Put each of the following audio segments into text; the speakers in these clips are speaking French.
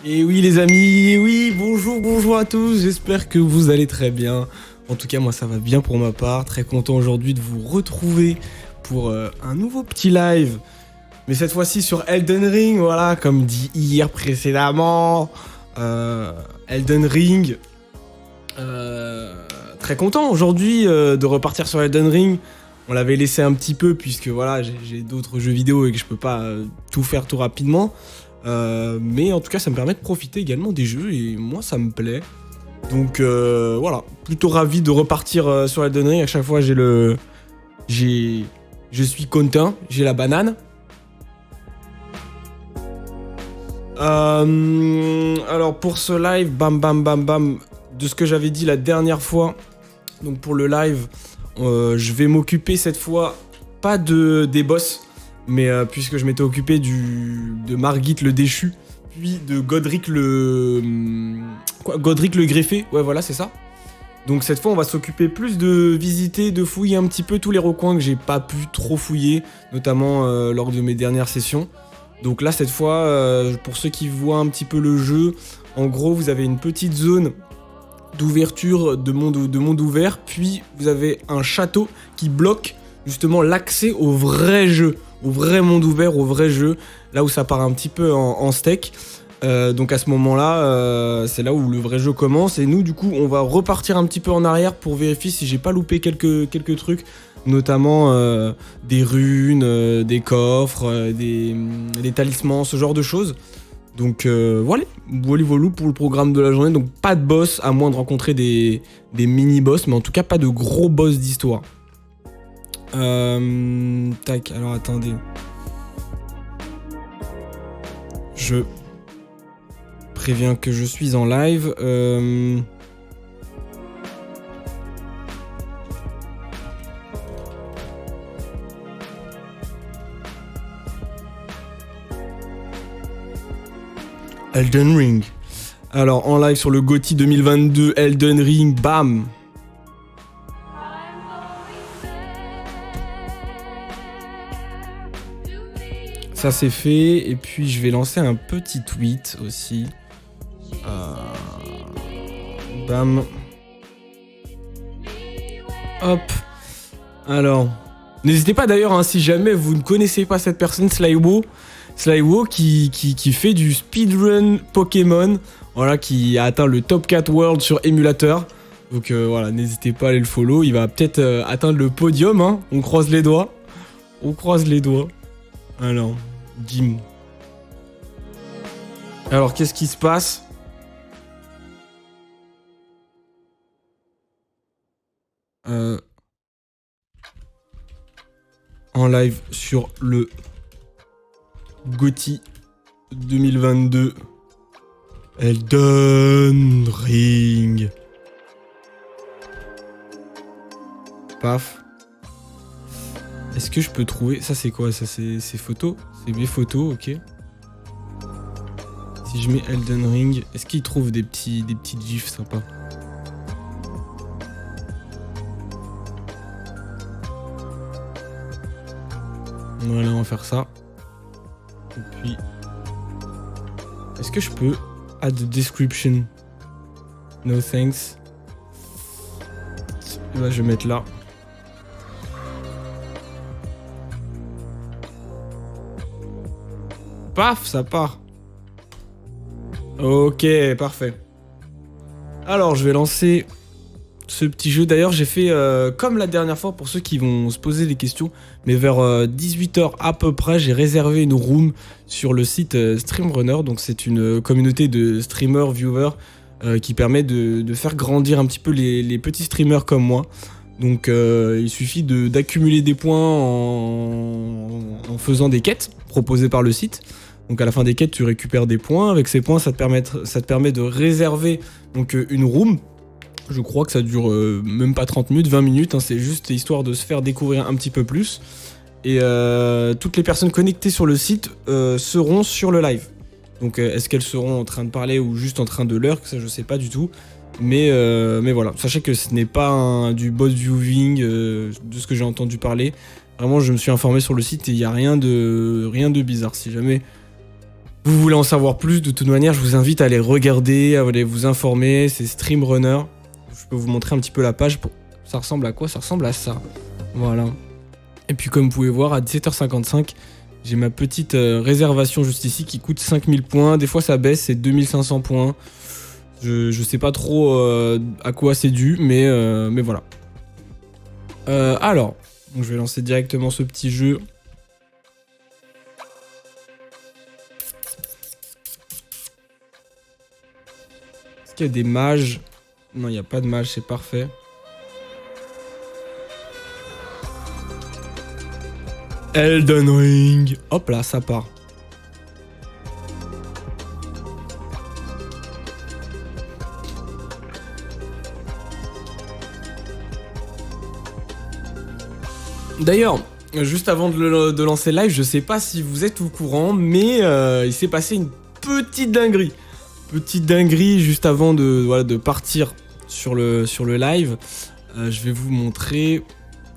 Et oui les amis, oui, bonjour à tous, j'espère que vous allez très bien. En tout cas moi ça va bien pour ma part, très content aujourd'hui de vous retrouver pour un nouveau petit live. Mais cette fois-ci sur Elden Ring, voilà, comme dit hier précédemment. Elden Ring, très content aujourd'hui de repartir sur Elden Ring. On l'avait laissé un petit peu puisque voilà, j'ai d'autres jeux vidéo et que je peux pas tout faire tout rapidement. Mais en tout cas ça me permet de profiter également des jeux et moi ça me plaît. Donc voilà, plutôt ravi de repartir sur Elden Ring. À chaque fois je suis content, j'ai la banane. Alors pour ce live, bam, de ce que j'avais dit la dernière fois, donc pour le live, je vais m'occuper cette fois, pas des boss, mais puisque je m'étais occupé de Margit le déchu, puis de Godric le greffé, ouais voilà c'est ça. Donc cette fois on va s'occuper plus de visiter, de fouiller un petit peu tous les recoins que j'ai pas pu trop fouiller, notamment lors de mes dernières sessions. Donc là cette fois, pour ceux qui voient un petit peu le jeu, en gros vous avez une petite zone d'ouverture de monde ouvert, puis vous avez un château qui bloque justement l'accès au vrai jeu, au vrai monde ouvert, au vrai jeu, là où ça part un petit peu en steak. Donc à ce moment-là, c'est là où le vrai jeu commence, et nous du coup on va repartir un petit peu en arrière pour vérifier si j'ai pas loupé quelques trucs, notamment des runes, des coffres, des talismans, ce genre de choses. Donc voilà pour le programme de la journée. Donc pas de boss, à moins de rencontrer des mini-boss, mais en tout cas pas de gros boss d'histoire. Tac, alors attendez. Je préviens que je suis en live. Elden Ring. Alors en live sur le GOTY 2022, Elden Ring, bam. Ça c'est fait, et puis je vais lancer un petit tweet aussi. Bam. Hop. Alors, n'hésitez pas d'ailleurs, hein, si jamais vous ne connaissez pas cette personne, Slywo qui fait du speedrun Pokémon, voilà, qui a atteint le top 4 world sur émulateur. Donc voilà, n'hésitez pas à aller le follow, il va peut-être atteindre le podium, hein. On croise les doigts. Alors, Jim. Alors, qu'est-ce qui se passe ? En live sur le GOTY 2022, Elden Ring. Paf. Est-ce que je peux trouver... Ça c'est quoi ? Ça c'est photos ? C'est mes photos, ok. Si je mets Elden Ring, est-ce qu'il trouve des petites gifs sympas ? Voilà, on va faire ça. Et puis... Est-ce que je peux add description? No thanks. Là, je vais mettre là. Paf, ça part. Ok, parfait. Alors, je vais lancer ce petit jeu. D'ailleurs, j'ai fait comme la dernière fois pour ceux qui vont se poser des questions. Mais vers 18h à peu près, j'ai réservé une room sur le site Streamrunner. Donc, c'est une communauté de streamers, viewers qui permet de faire grandir un petit peu les petits streamers comme moi. Donc, il suffit d'accumuler des points en faisant des quêtes proposées par le site. Donc à la fin des quêtes, tu récupères des points. Avec ces points, ça te permet de réserver donc, une room. Je crois que ça dure même pas 30 minutes, 20 minutes. Hein, c'est juste histoire de se faire découvrir un petit peu plus. Et toutes les personnes connectées sur le site seront sur le live. Donc est-ce qu'elles seront en train de parler ou juste en train de lurk ? Ça, je sais pas du tout. Mais voilà, sachez que ce n'est pas du boss viewing de ce que j'ai entendu parler. Vraiment, je me suis informé sur le site et il n'y a rien de bizarre. Si jamais Vous voulez en savoir plus, de toute manière, je vous invite à aller regarder, à aller vous informer. C'est Streamrunner. Je peux vous montrer un petit peu la page. Ça ressemble à quoi? Ça ressemble à ça. Voilà. Et puis comme vous pouvez voir, à 17h55, j'ai ma petite réservation juste ici qui coûte 5000 points. Des fois ça baisse, c'est 2500 points. Je sais pas trop à quoi c'est dû, mais voilà. Alors, donc je vais lancer directement ce petit jeu. Est-ce qu'il y a des mages? Non, il n'y a pas de mages, c'est parfait. Elden Ring. Hop là, ça part. D'ailleurs, juste avant de lancer le live, je sais pas si vous êtes au courant, mais il s'est passé une petite dinguerie. Petite dinguerie juste avant de partir sur le live. Je vais vous montrer.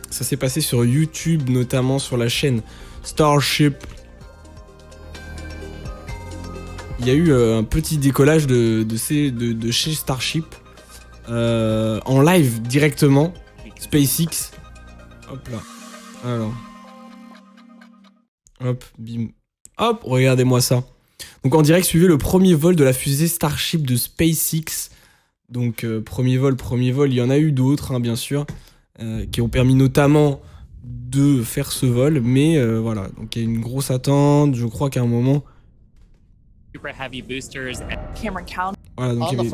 Ça s'est passé sur YouTube, notamment sur la chaîne Starship. Il y a eu un petit décollage de chez Starship en live directement. SpaceX. Hop là. Alors. Hop, bim. Hop, regardez-moi ça. Donc en direct, suivez le premier vol de la fusée Starship de SpaceX. Donc premier vol, il y en a eu d'autres, hein, bien sûr, qui ont permis notamment de faire ce vol. Mais voilà, donc il y a une grosse attente. Je crois qu'à un moment... Voilà, donc il y avait...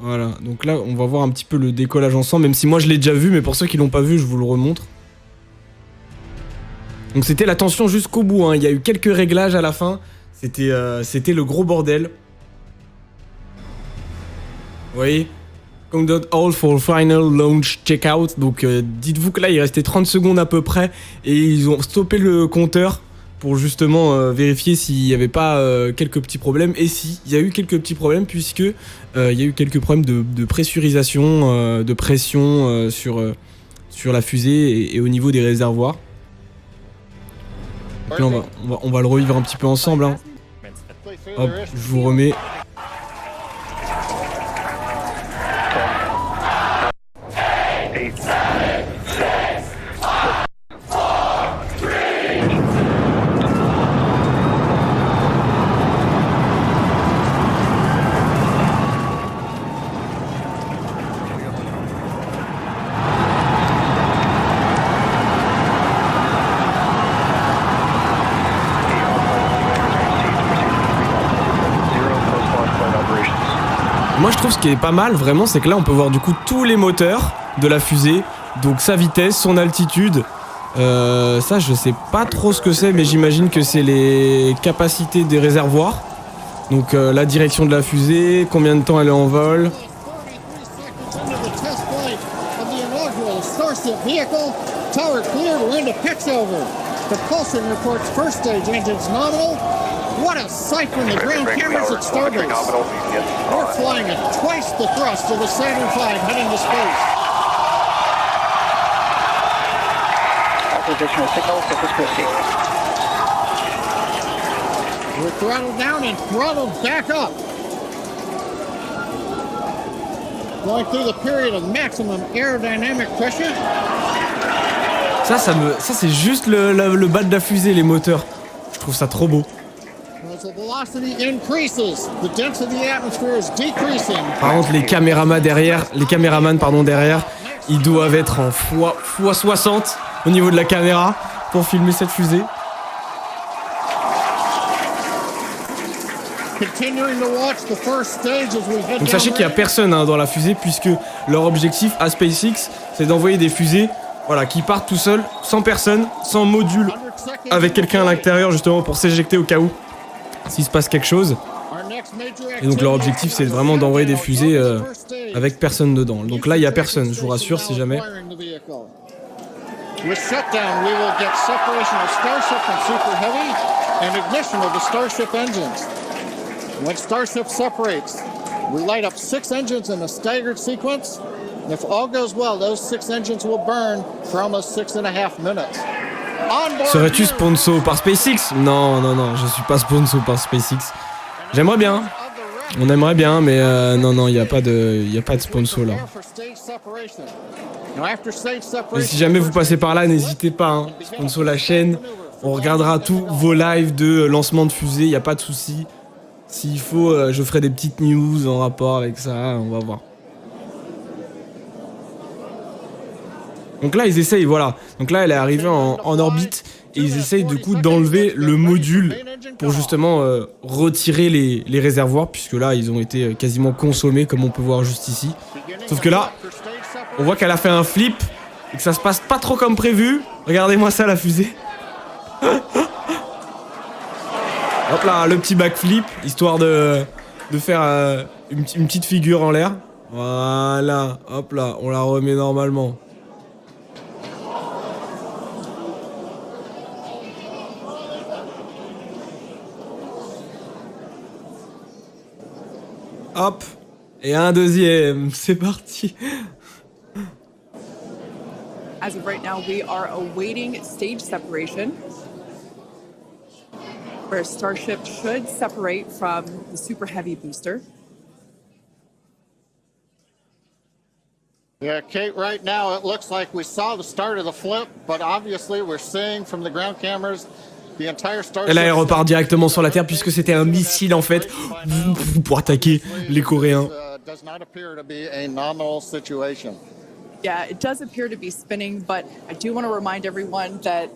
Voilà, donc là on va voir un petit peu le décollage ensemble, même si moi je l'ai déjà vu, mais pour ceux qui l'ont pas vu, je vous le remontre. Donc c'était la tension jusqu'au bout, hein. Il y a eu quelques réglages à la fin, c'était le gros bordel. Vous voyez? Countdown all for final launch checkout, donc dites-vous que là il restait 30 secondes à peu près, et ils ont stoppé le compteur pour justement vérifier s'il n'y avait pas quelques petits problèmes. Et si, il y a eu quelques petits problèmes, puisque il y a eu quelques problèmes de pressurisation, de pression sur la fusée et au niveau des réservoirs. Donc là, on va le revivre un petit peu ensemble, hein. Hop, je vous remets. Moi je trouve ce qui est pas mal vraiment, c'est que là on peut voir du coup tous les moteurs de la fusée, donc sa vitesse, son altitude. Ça je sais pas trop ce que c'est, mais j'imagine que c'est les capacités des réservoirs. Donc la direction de la fusée, combien de temps elle est en vol. What a sight from the ground cameras at Starbase. We're flying at twice the thrust of the Saturn V heading to space. Acquisition of signal for proceed. We're throttled down and throttled back up. Going through the period of maximum aerodynamic pressure. Ça c'est juste le bas de la fusée, les moteurs. Je trouve ça trop beau. Par contre, les caméramans derrière, ils doivent être en x60 au niveau de la caméra pour filmer cette fusée. Donc sachez qu'il n'y a personne dans la fusée, puisque leur objectif à SpaceX, c'est d'envoyer des fusées, voilà, qui partent tout seuls, sans personne, sans module, avec quelqu'un à l'intérieur justement pour s'éjecter au cas où s'il se passe quelque chose. Et donc leur objectif c'est vraiment d'envoyer des fusées avec personne dedans. Donc là il n'y a personne, je vous rassure, si jamais. When Starship separates, we light up 6 engines in a staggered sequence. And if all goes well, those 6 engines will burn for almost 6.5 minutes. Serais-tu sponsor par SpaceX? Non, non, non, je suis pas sponsor par SpaceX. J'aimerais bien. On aimerait bien, mais non, non, il n'y a pas de sponsor là. Et si jamais vous passez par là, n'hésitez pas, hein. Sponsor la chaîne. On regardera tous vos lives de lancement de fusée, il n'y a pas de souci. S'il faut, je ferai des petites news en rapport avec ça, on va voir. Donc là, ils essayent, voilà. Donc là, elle est arrivée en orbite et ils essayent du coup d'enlever le module pour justement retirer les réservoirs, puisque là, ils ont été quasiment consommés, comme on peut voir juste ici. Sauf que là, on voit qu'elle a fait un flip et que ça se passe pas trop comme prévu. Regardez-moi ça, la fusée. Hop là, le petit backflip, histoire de faire une petite figure en l'air. Voilà, hop là, on la remet normalement. Hop, et un deuxième, c'est parti. As of right now, we are awaiting stage separation, where Starship should separate from the Super Heavy booster. Yeah, Kate, right now it looks like we saw the start of the flip, but obviously we're seeing from the ground cameras the entire Starship. Et là, elle repart directement sur la Terre puisque c'était un missile en fait pour attaquer les Coréens. Does not appear to be a nominal situation. Yeah, it does appear to be spinning, but I do want to remind everyone that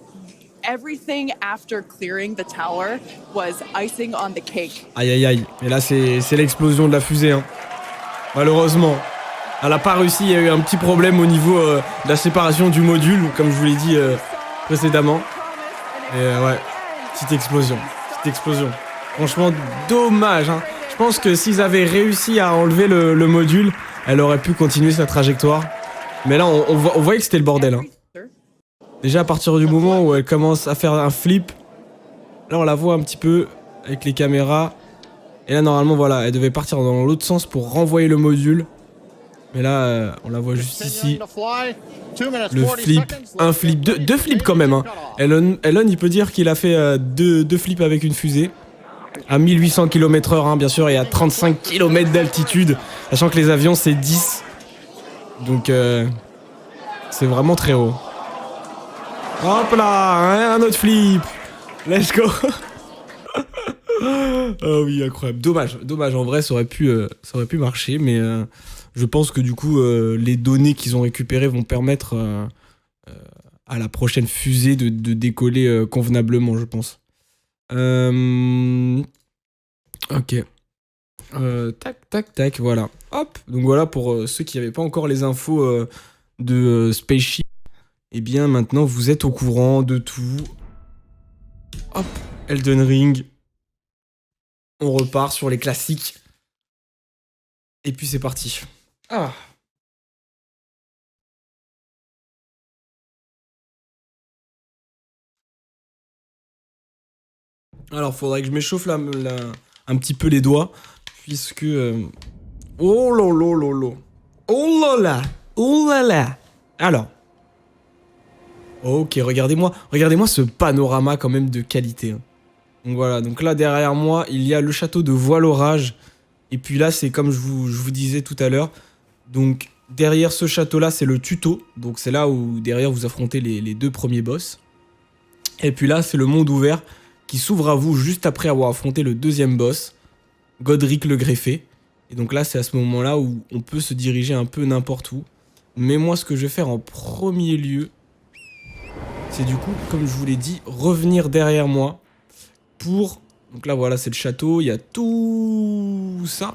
everything after clearing the tower was icing on the cake. Aïe aïe aïe. Et là, c'est l'explosion de la fusée, hein. Malheureusement. Elle n'a pas réussi, il y a eu un petit problème au niveau de la séparation du module, comme je vous l'ai dit précédemment. Et ouais, petite explosion. Franchement, dommage, hein. Je pense que s'ils avaient réussi à enlever le module, elle aurait pu continuer sa trajectoire. Mais là, on voyait que c'était le bordel, hein. Déjà, à partir du moment où elle commence à faire un flip, là, on la voit un petit peu avec les caméras. Et là, normalement, voilà, elle devait partir dans l'autre sens pour renvoyer le module. Mais là, on la voit juste ici. Le flip, un flip, deux flips quand même, hein. Elon, il peut dire qu'il a fait deux flips avec une fusée. À 1800 km/h, hein, bien sûr, et à 35 km d'altitude. Sachant que les avions, c'est 10. Donc, c'est vraiment très haut. Hop là, hein, un autre flip. Let's go. Oh oui, incroyable. Dommage. En vrai, ça aurait pu marcher, mais je pense que du coup, les données qu'ils ont récupérées vont permettre à la prochaine fusée de décoller convenablement, je pense. Ok. Tac, voilà. Hop. Donc voilà, pour ceux qui n'avaient pas encore les infos de Spaceship, eh bien maintenant vous êtes au courant de tout. Hop, Elden Ring. On repart sur les classiques. Et puis c'est parti. Ah. Alors, faudrait que je m'échauffe un petit peu les doigts, puisque... Oh lolo. Oh là là. Alors. Ok, regardez-moi ce panorama quand même de qualité, hein. Donc voilà, donc là derrière moi, il y a le château de Voile-Orage. Et puis là, c'est comme je vous disais tout à l'heure. Donc derrière ce château-là, c'est le tuto. Donc c'est là où derrière vous affrontez les deux premiers boss. Et puis là, c'est le monde ouvert qui s'ouvre à vous juste après avoir affronté le deuxième boss, Godric le Greffé. Et donc là, c'est à ce moment-là où on peut se diriger un peu n'importe où. Mais moi, ce que je vais faire en premier lieu, c'est du coup, comme je vous l'ai dit, revenir derrière moi pour... Donc là, voilà, c'est le château, il y a tout ça.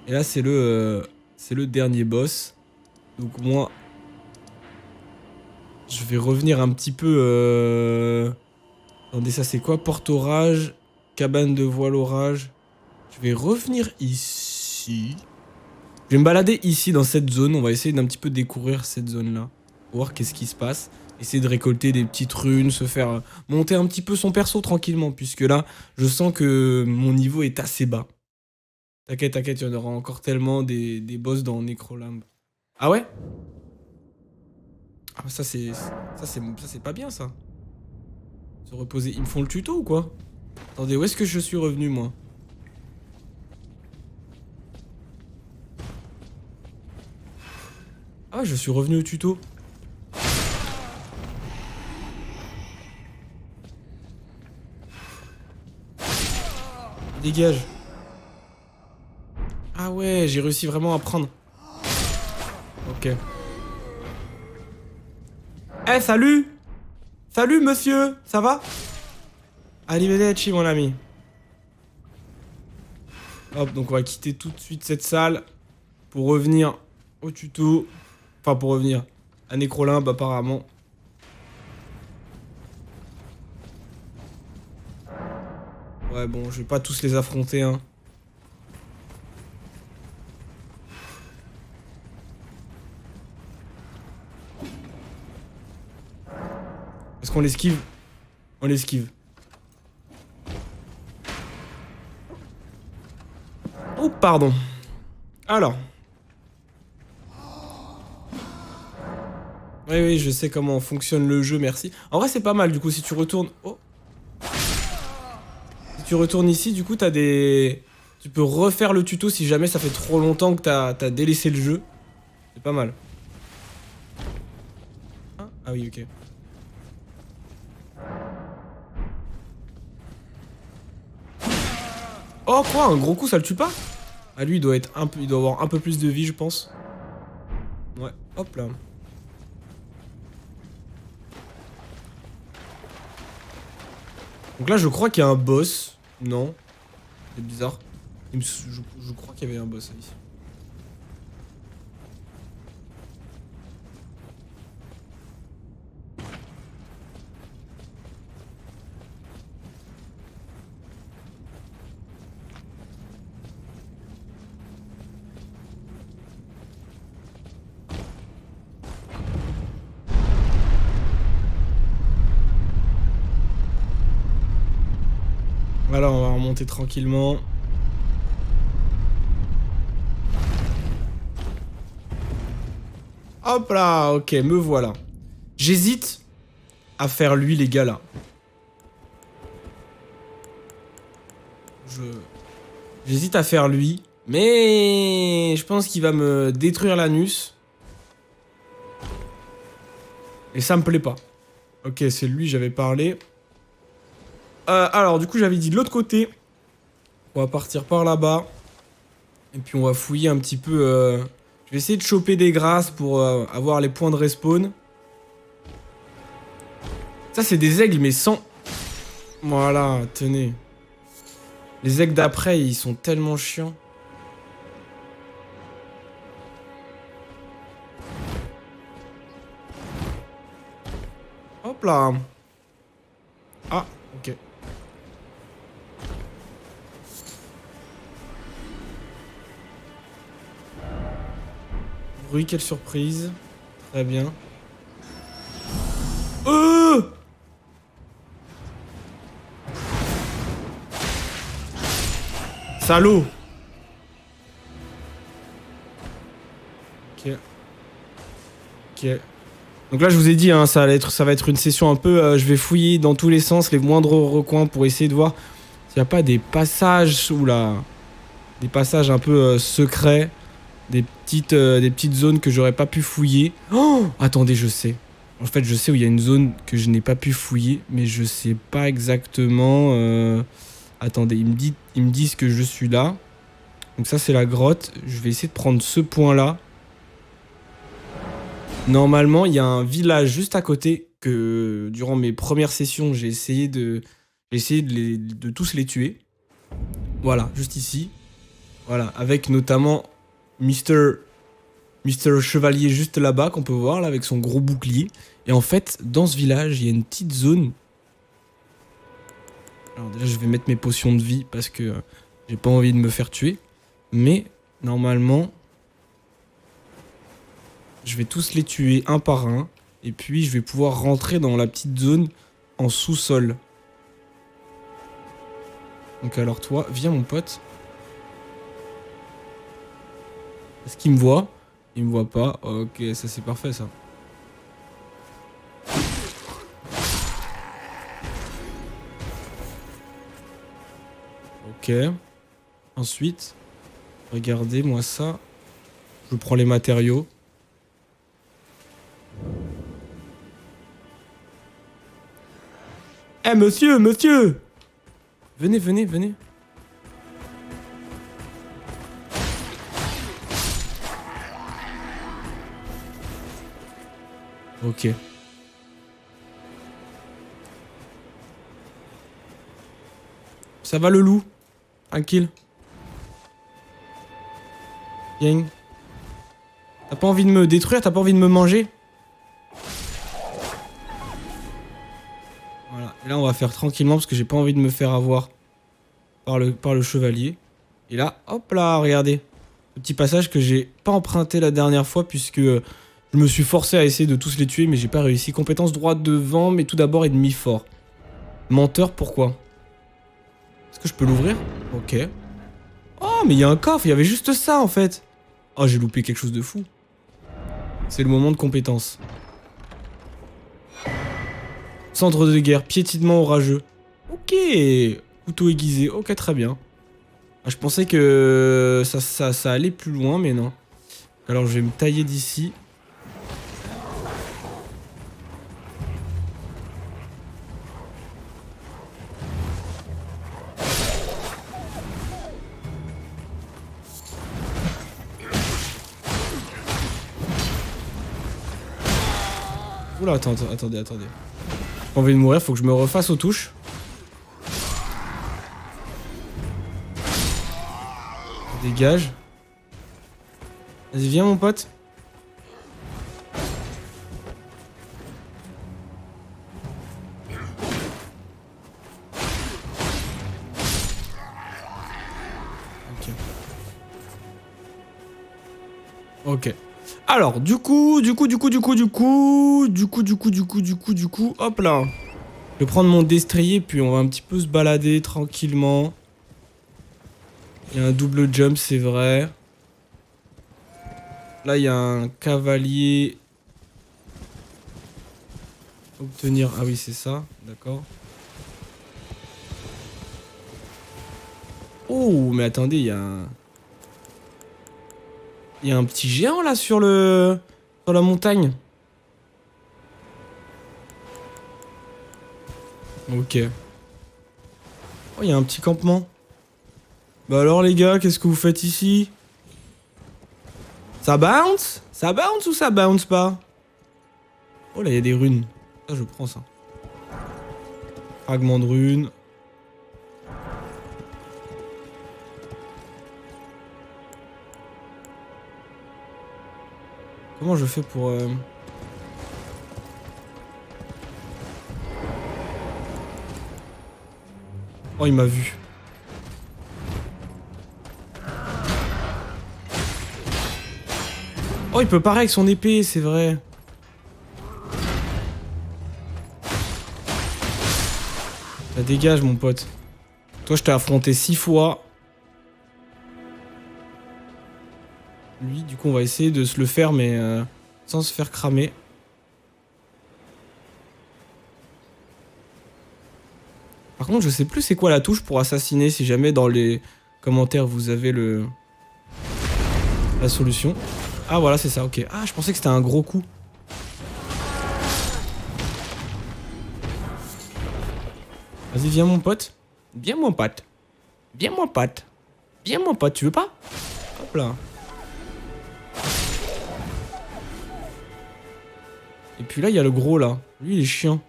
Et là, c'est le dernier boss. Donc moi, je vais revenir un petit peu... Attendez, ça c'est quoi? Porte-Orage, cabane de Voile-Orage. Je vais revenir ici. Je vais me balader ici dans cette zone. On va essayer d'un petit peu découvrir cette zone-là. Voir qu'est-ce qui se passe. Essayer de récolter des petites runes, se faire monter un petit peu son perso tranquillement. Puisque là, je sens que mon niveau est assez bas. T'inquiète, il y en aura encore tellement des boss dans Necrolamb. Ah ouais? Ah ça c'est pas bien ça. Se reposer. Ils me font le tuto ou quoi? Attendez, où est-ce que je suis revenu, moi? Ah, je suis revenu au tuto. Dégage. Ah ouais, j'ai réussi vraiment à prendre. Ok. Eh, salut! Salut, monsieur! Ça va? Arrivederci, mon ami. Hop, donc on va quitter tout de suite cette salle pour revenir au tuto. Enfin, pour revenir à Nécrolimbe, apparemment. Ouais, bon, je vais pas tous les affronter, hein. Est-ce qu'on l'esquive? On l'esquive. Oh, pardon. Alors. Oui, oui, je sais comment fonctionne le jeu, merci. En vrai, c'est pas mal, du coup, si tu retournes... Oh. Si tu retournes ici, du coup, t'as des... Tu peux refaire le tuto si jamais ça fait trop longtemps que t'as délaissé le jeu. C'est pas mal. Ah oui, ok. Oh, quoi? Un gros coup, ça le tue pas? Ah, lui, il doit être il doit avoir un peu plus de vie, je pense. Ouais, hop là. Donc là, je crois qu'il y a un boss. Non. C'est bizarre. Je crois qu'il y avait un boss ici. Alors, on va remonter tranquillement. Hop là, ok, me voilà. J'hésite à faire lui, les gars, là. J'hésite à faire lui, mais je pense qu'il va me détruire l'anus. Et ça me plaît pas. Ok, c'est lui, j'avais parlé. Alors, du coup, j'avais dit de l'autre côté. On va partir par là-bas. Et puis, on va fouiller un petit peu... Je vais essayer de choper des grâces pour avoir les points de respawn. Ça, c'est des aigles, mais sans... Voilà, tenez. Les aigles d'après, ils sont tellement chiants. Hop là. Ah, ok. Bruit, quelle surprise. Très bien. Salaud. Ok. Ok. Donc là, je vous ai dit, hein, ça va être une session un peu... je vais fouiller dans tous les sens, les moindres recoins pour essayer de voir s'il n'y a pas des passages... Oula. Des passages un peu secrets. Des petites zones que j'aurais pas pu fouiller. Oh, attendez, je sais. En fait, je sais où il y a une zone que je n'ai pas pu fouiller, mais je sais pas exactement... Attendez, ils me disent que je suis là. Donc ça, c'est la grotte. Je vais essayer de prendre ce point-là. Normalement, il y a un village juste à côté que, durant mes premières sessions, j'ai essayé de tous les tuer. Voilà, juste ici. Voilà, avec notamment Mr. Chevalier juste là-bas, qu'on peut voir, là, avec son gros bouclier. Et en fait, dans ce village, il y a une petite zone... Alors déjà, je vais mettre mes potions de vie parce que j'ai pas envie de me faire tuer. Mais, normalement, je vais tous les tuer un par un. Et puis, je vais pouvoir rentrer dans la petite zone en sous-sol. Donc alors toi, viens mon pote. Est-ce qu'il me voit? Il me voit pas. Ok, ça c'est parfait ça. Ok. Ensuite, regardez moi ça. Je prends les matériaux. Eh monsieur, monsieur! Venez, venez, venez. Ok. Ça va le loup? Tranquille. Gang. T'as pas envie de me détruire? T'as pas envie de me manger? Voilà. Et là, on va faire tranquillement parce que j'ai pas envie de me faire avoir par le chevalier. Et là, hop là, regardez. Le petit passage que j'ai pas emprunté la dernière fois puisque je me suis forcé à essayer de tous les tuer mais j'ai pas réussi. Compétence droite devant, mais tout d'abord ennemi fort. Menteur, pourquoi? Est-ce que je peux l'ouvrir? Ok. Oh, mais il y a un coffre, il y avait juste ça en fait. Oh, j'ai loupé quelque chose de fou. C'est le moment de compétence. Centre de guerre, piétinement orageux. Ok. Couteau aiguisé, ok, très bien. Ah, je pensais que ça allait plus loin, mais non. Alors je vais me tailler d'ici. Oula, attendez. J'ai pas envie de mourir, faut que je me refasse aux touches. Dégage. Vas-y, viens mon pote. Ok. Alors, du coup, hop là. Je vais prendre mon destrier, puis on va un petit peu se balader tranquillement. Il y a un double jump, c'est vrai. Là, il y a un cavalier. Obtenir... Ah oui, c'est ça. D'accord. Oh, mais attendez, il y a un... Il y a un petit géant, là, sur la montagne. Ok. Oh, il y a un petit campement. Bah alors, les gars, qu'est-ce que vous faites ici? Ça bounce? Ça bounce ou ça bounce pas? Oh, là, il y a des runes. Ça, je prends ça. Fragment de runes. Comment je fais pour... Oh, il m'a vu. Oh, il peut parer avec son épée, c'est vrai. Ça dégage, mon pote. Toi, je t'ai affronté 6 fois. Lui, du coup, on va essayer de se le faire, mais sans se faire cramer. Par contre, je sais plus c'est quoi la touche pour assassiner, si jamais dans les commentaires vous avez la solution. Ah voilà, c'est ça, ok. Ah, je pensais que c'était un gros coup. Vas-y, viens mon pote. Viens mon pote. Viens mon pote. Viens mon pote, tu veux pas? Hop là. Et puis là, il y a le gros là. Lui, il est chiant.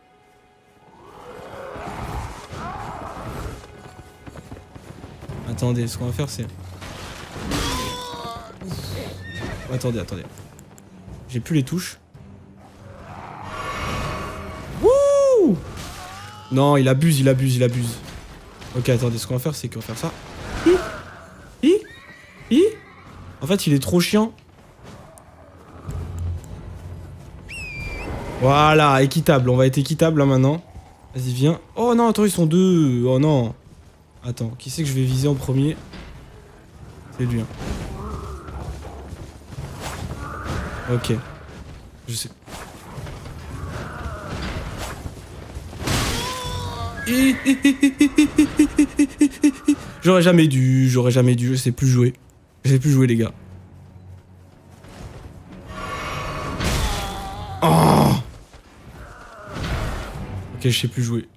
Attendez, ce qu'on va faire, c'est... Attendez. J'ai plus les touches. Wouh! Non, il abuse. Ok, attendez, ce qu'on va faire, c'est qu'on va faire ça. En fait, il est trop chiant. Voilà, équitable. On va être équitable là maintenant. Vas-y, viens. Oh non, attends, ils sont deux. Oh non. Attends, qui c'est que je vais viser en premier? C'est lui. Hein. Ok. Je sais. J'aurais jamais dû, je sais plus jouer. Je sais plus jouer les gars. Oh ok, je sais plus jouer.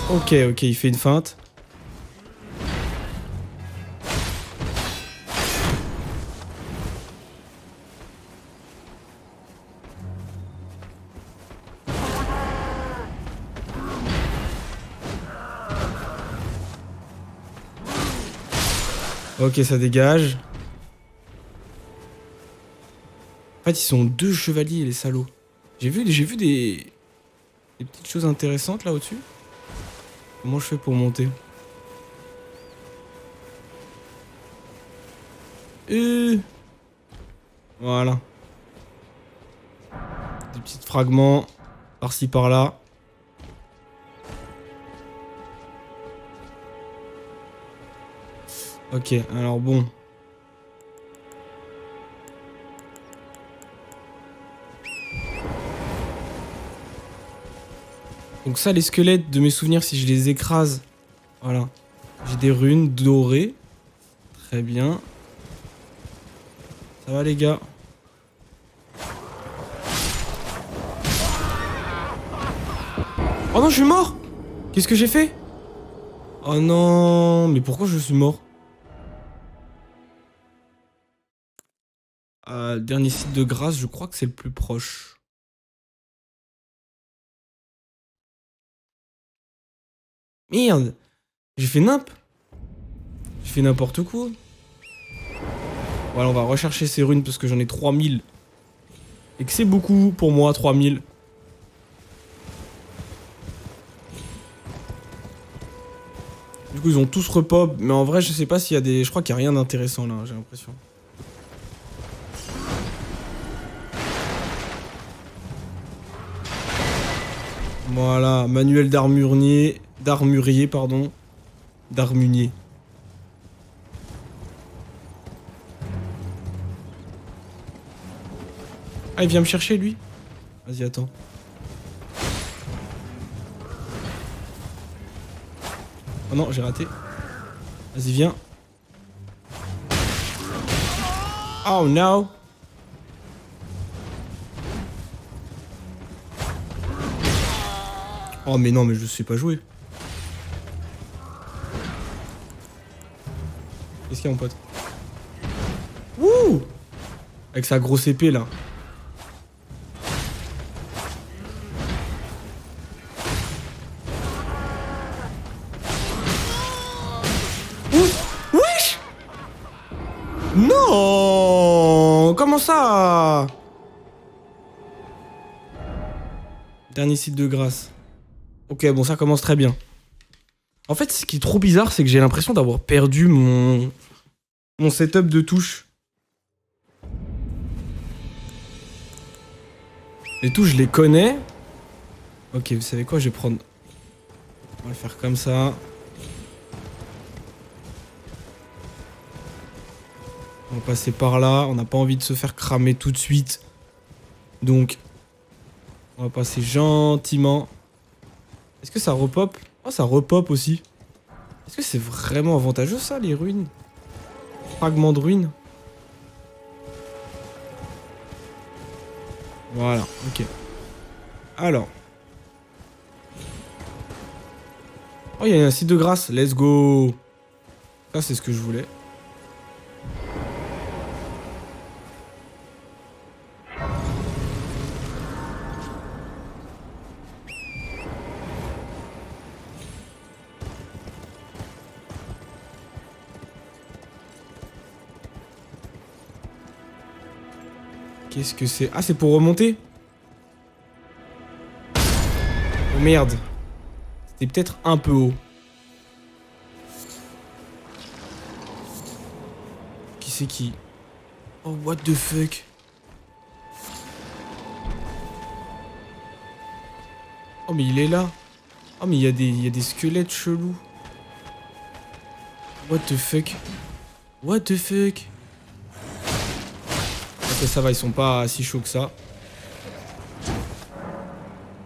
Ok, ok, il fait une feinte. Ok, ça dégage. En fait, ils sont deux chevaliers, les salauds. J'ai vu des petites choses intéressantes là au-dessus. Comment je fais pour monter? Voilà. Des petits fragments par-ci par-là. Ok, alors bon. Donc ça, les squelettes, de mes souvenirs, si je les écrase... Voilà. J'ai des runes dorées. Très bien. Ça va les gars? Oh non, je suis mort! Qu'est-ce que j'ai fait? Oh non, mais pourquoi je suis mort? Dernier site de grâce, je crois que c'est le plus proche. Merde! J'ai fait nimp! J'ai fait n'importe quoi. Voilà, on va rechercher ces runes parce que j'en ai 3000. Et que c'est beaucoup pour moi, 3000. Du coup, ils ont tous repop. Mais en vrai, je sais pas s'il y a des... Je crois qu'il y a rien d'intéressant là, j'ai l'impression. Voilà, manuel d'armurier. D'armurier, pardon. D'armunier. Ah, il vient me chercher, lui? Vas-y, attends. Oh non, j'ai raté. Vas-y, viens. Oh no! Oh mais non, mais je sais pas jouer. Qu'est-ce qu'il y a, mon pote? Wouh! Avec sa grosse épée, là. Wesh! Non! Comment ça? Dernier site de grâce. Ok, bon, ça commence très bien. En fait, ce qui est trop bizarre, c'est que j'ai l'impression d'avoir perdu mon setup de touches. Les touches, je les connais. Ok, vous savez quoi, je vais prendre... On va le faire comme ça. On va passer par là. On n'a pas envie de se faire cramer tout de suite. Donc, on va passer gentiment. Est-ce que ça repop? Oh, ça repop aussi. Est-ce que c'est vraiment avantageux ça, les ruines? Fragments de ruines. Voilà, ok. Alors. Oh, il y a un site de grâce. Let's go. Ça, c'est ce que je voulais. Qu'est-ce que c'est? Ah, c'est pour remonter? Oh merde. C'était peut-être un peu haut. Qui c'est qui? Oh, what the fuck? Oh, mais il est là. Oh, mais il y a des squelettes chelous. What the fuck? What the fuck? Et ça va, ils sont pas si chauds que ça.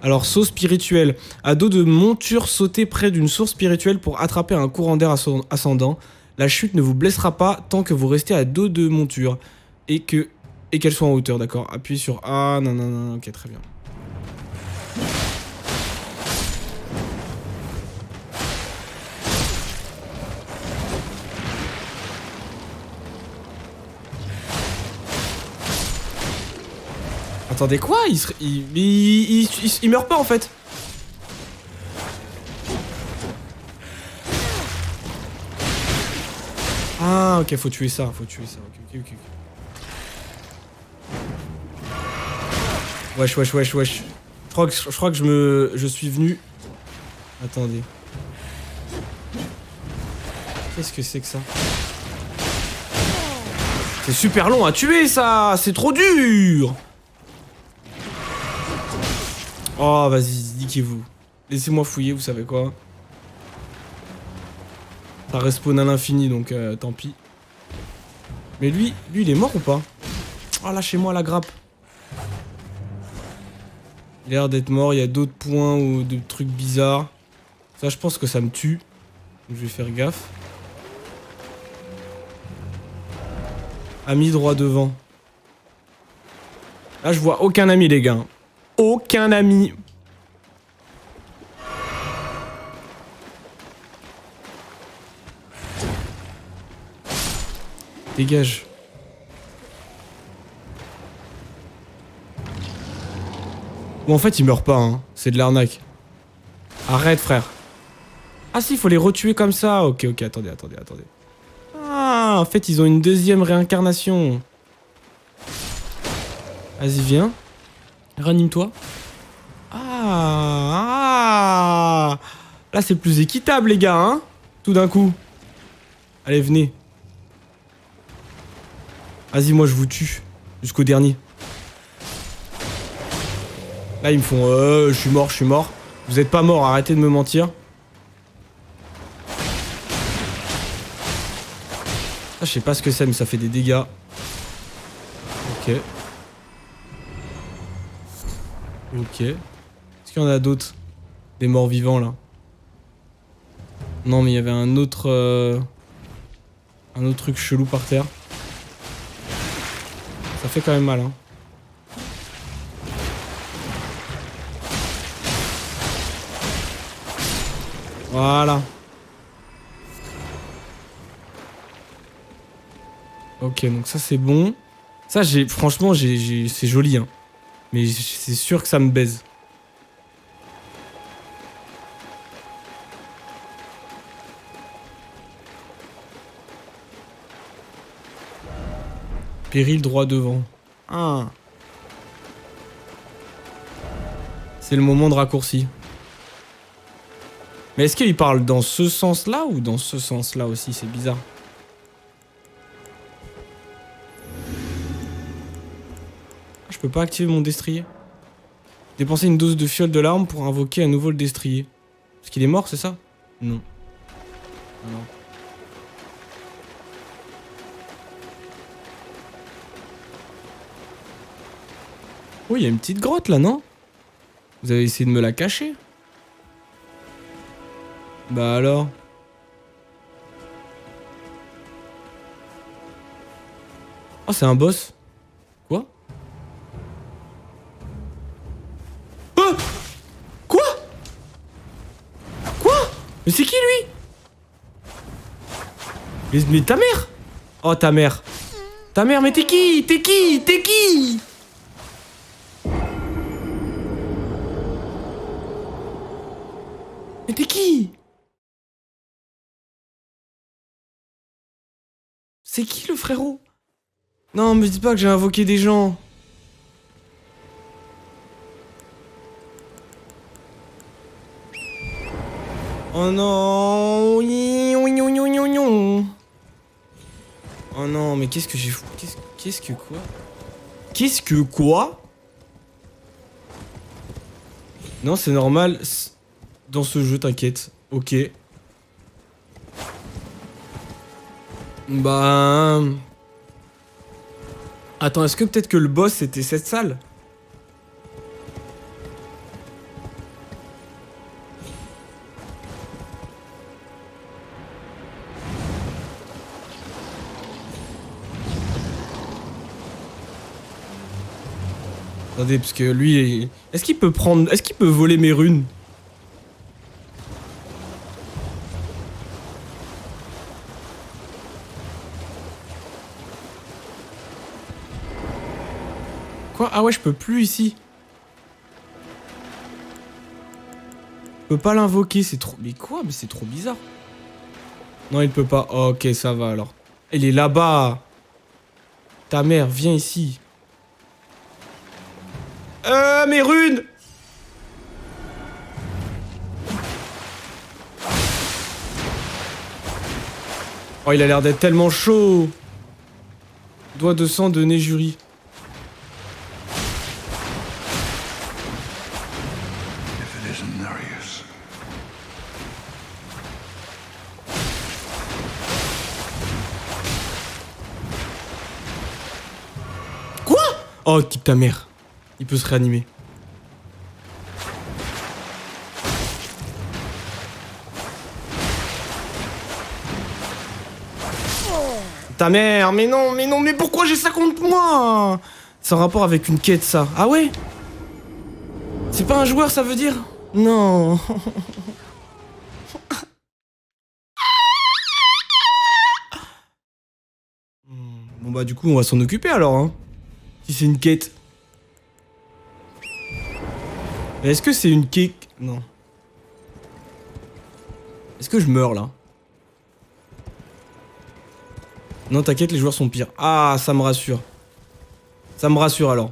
Alors, saut spirituel. À dos de monture, sautez près d'une source spirituelle pour attraper un courant d'air ascendant. La chute ne vous blessera pas tant que vous restez à dos de monture. Et qu'elle soit en hauteur, d'accord. Appuyez sur A, non, non, non, ok, très bien. Attendez, quoi? Il meurt pas en fait. Ah, ok, faut tuer ça, faut tuer ça. Ok, ok, ok. Wesh, wesh, wesh, wesh. Je crois que je suis venu. Attendez. Qu'est-ce que c'est que ça? C'est super long à tuer ça. C'est trop dur. Oh, vas-y, niquez-vous. Laissez-moi fouiller, vous savez quoi. Ça respawn à l'infini, donc tant pis. Mais lui, il est mort ou pas? Oh, lâchez-moi la grappe. Il a l'air d'être mort, il y a d'autres points ou de trucs bizarres. Ça, je pense que ça me tue. Donc, je vais faire gaffe. Ami droit devant. Là, je vois aucun ami, les gars. Aucun ami. Dégage. Bon, en fait, il meurt pas, hein. C'est de l'arnaque. Arrête, frère. Ah si, il faut les retuer comme ça. Ok, ok, attendez. Ah, en fait, ils ont une deuxième réincarnation. Vas-y, viens. Ranime-toi. Ah. Là, c'est plus équitable, les gars, hein. Tout d'un coup. Allez, venez. Vas-y, moi, je vous tue. Jusqu'au dernier. Là, ils me font... je suis mort. Vous êtes pas mort, arrêtez de me mentir. Ah, je sais pas ce que c'est, mais ça fait des dégâts. Ok. Ok. Est-ce qu'il y en a d'autres? Des morts vivants, là? Non, mais il y avait un autre truc chelou par terre. Ça fait quand même mal, hein. Voilà. Ok, donc ça c'est bon. Ça, franchement, c'est joli, hein. Mais c'est sûr que ça me baise. Péril droit devant. Ah. C'est le moment de raccourci. Mais est-ce qu'il parle dans ce sens-là ou dans ce sens-là aussi? C'est bizarre. Je peux pas activer mon destrier. Dépenser une dose de fiole de l'arme pour invoquer à nouveau le destrier. Parce qu'il est mort, c'est ça? Non. Ah non. Oh, il y a une petite grotte là, non? Vous avez essayé de me la cacher? Bah alors? Oh, c'est un boss. Quoi? Oh! Quoi? Quoi? Mais c'est qui lui? Mais ta mère? Oh, ta mère. Ta mère, mais t'es qui? T'es qui? T'es qui? Mais t'es qui? C'est qui le frérot? Non, me dis pas que j'ai invoqué des gens. Oh non. Oh non, mais qu'est-ce que j'ai fou? Qu'est-ce que quoi? Qu'est-ce que quoi? Non, c'est normal. Dans ce jeu, t'inquiète. Ok. Bah... Attends, est-ce que peut-être que le boss c'était cette salle? Attendez, parce que lui, est-ce qu'il peut prendre... Est-ce qu'il peut voler mes runes? Quoi? Ah ouais, je peux plus ici. Je peux pas l'invoquer, c'est trop... Mais quoi? Mais c'est trop bizarre. Non, il peut pas. Oh, ok, ça va alors. Il est là-bas. Ta mère, viens ici. Mes runes! Oh, il a l'air d'être tellement chaud. Doigt de sang de Nejuri. Quoi? Oh, type ta mère. Il peut se réanimer. Ta mère, mais non, mais pourquoi j'ai ça contre moi? C'est en rapport avec une quête, ça. Ah ouais? C'est pas un joueur, ça veut dire? Non. Bon bah du coup, on va s'en occuper alors, hein. Si c'est une quête. Mais est-ce que c'est une quête? Non. Est-ce que je meurs, là? Non, t'inquiète, les joueurs sont pires. Ah, ça me rassure. Ça me rassure, alors.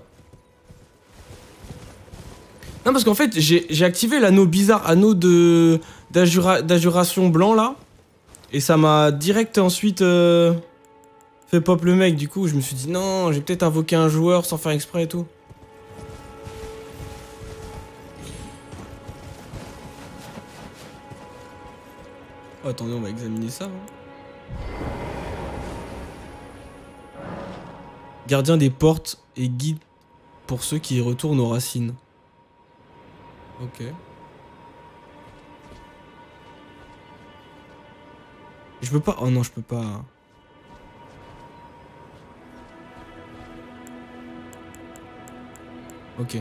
Non, parce qu'en fait, j'ai activé l'anneau bizarre, anneau d'adjuration blanc, là. Et ça m'a direct ensuite fait pop le mec. Du coup, je me suis dit, non, j'ai peut-être invoqué un joueur sans faire exprès et tout. Oh, attendez, on va examiner ça. Hein. Gardien des portes et guide pour ceux qui retournent aux racines. Ok. Je peux pas... Oh non, je peux pas... Ok.